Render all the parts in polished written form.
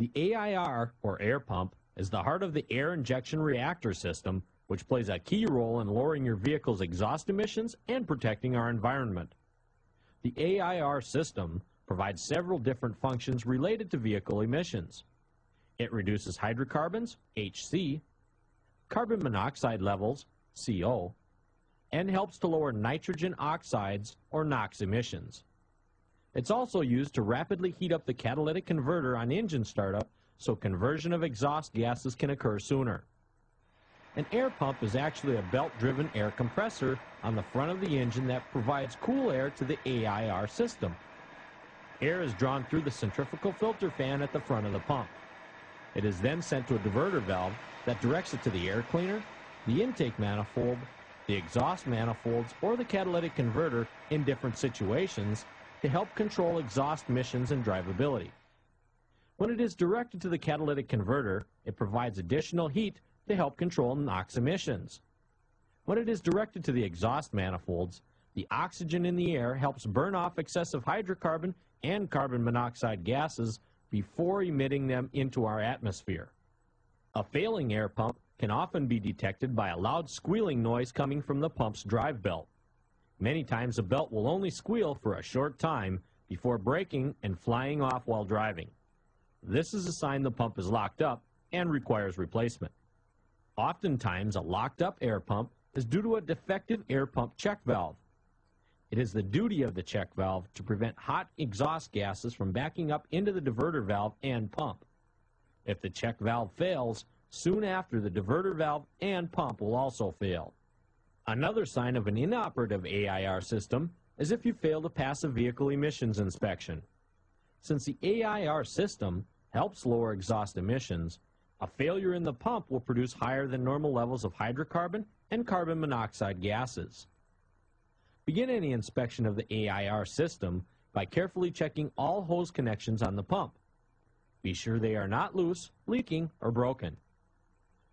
The A.I.R, or air pump, is the heart of the air injection reactor system, which plays a key role in lowering your vehicle's exhaust emissions and protecting our environment. The A.I.R system provides several different functions related to vehicle emissions. It reduces hydrocarbons, HC, carbon monoxide levels, CO, and helps to lower nitrogen oxides, or NOx emissions. It's also used to rapidly heat up the catalytic converter on engine startup so conversion of exhaust gases can occur sooner. An air pump is actually a belt-driven air compressor on the front of the engine that provides cool air to the A.I.R system. Air is drawn through the centrifugal filter fan at the front of the pump. It is then sent to a diverter valve that directs it to the air cleaner, the intake manifold, the exhaust manifolds, or the catalytic converter in different situations to help control exhaust emissions and drivability. When it is directed to the catalytic converter, it provides additional heat to help control NOx emissions. When it is directed to the exhaust manifolds, the oxygen in the air helps burn off excessive hydrocarbon and carbon monoxide gases before emitting them into our atmosphere. A failing air pump can often be detected by a loud squealing noise coming from the pump's drive belt. Many times the belt will only squeal for a short time before breaking and flying off while driving. This is a sign the pump is locked up and requires replacement. Oftentimes, a locked-up air pump is due to a defective air pump check valve. It is the duty of the check valve to prevent hot exhaust gases from backing up into the diverter valve and pump. If the check valve fails, soon after the diverter valve and pump will also fail. Another sign of an inoperative A.I.R system is if you fail to pass a vehicle emissions inspection. Since the A.I.R system helps lower exhaust emissions, a failure in the pump will produce higher than normal levels of hydrocarbon and carbon monoxide gases. Begin any inspection of the A.I.R system by carefully checking all hose connections on the pump. Be sure they are not loose, leaking, or broken.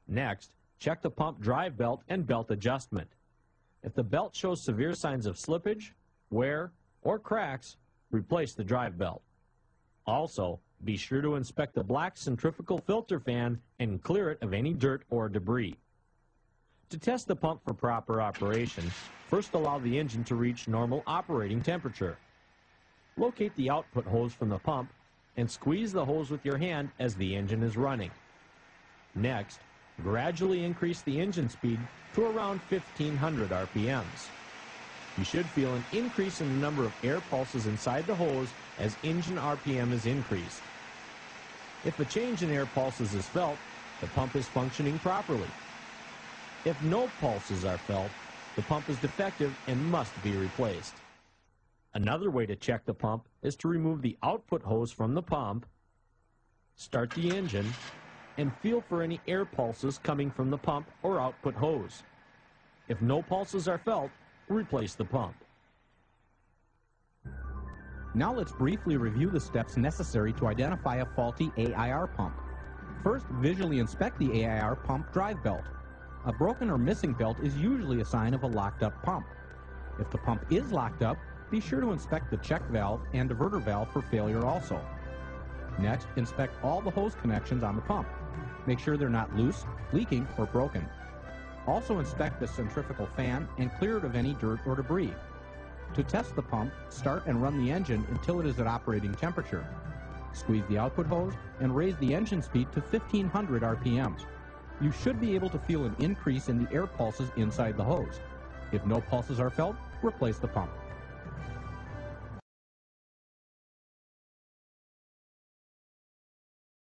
Next, check the pump drive belt and belt adjustment. If the belt shows severe signs of slippage, wear, or cracks, replace the drive belt. Also, be sure to inspect the black centrifugal filter fan and clear it of any dirt or debris. To test the pump for proper operation, first allow the engine to reach normal operating temperature. Locate the output hose from the pump and squeeze the hose with your hand as the engine is running. Next, gradually increase the engine speed to around 1500 RPMs. You should feel an increase in the number of air pulses inside the hose as engine RPM is increased. If a change in air pulses is felt, the pump is functioning properly. If no pulses are felt, the pump is defective and must be replaced. Another way to check the pump is to remove the output hose from the pump, start the engine, and feel for any air pulses coming from the pump or output hose. If no pulses are felt, replace the pump. Now let's briefly review the steps necessary to identify a faulty A.I.R pump. First, visually inspect the A.I.R pump drive belt. A broken or missing belt is usually a sign of a locked-up pump. If the pump is locked up, be sure to inspect the check valve and diverter valve for failure also. Next, inspect all the hose connections on the pump. Make sure they're not loose, leaking, or broken. Also inspect the centrifugal fan and clear it of any dirt or debris. To test the pump, start and run the engine until it is at operating temperature. Squeeze the output hose and raise the engine speed to 1500 RPMs. You should be able to feel an increase in the air pulses inside the hose. If no pulses are felt, replace the pump.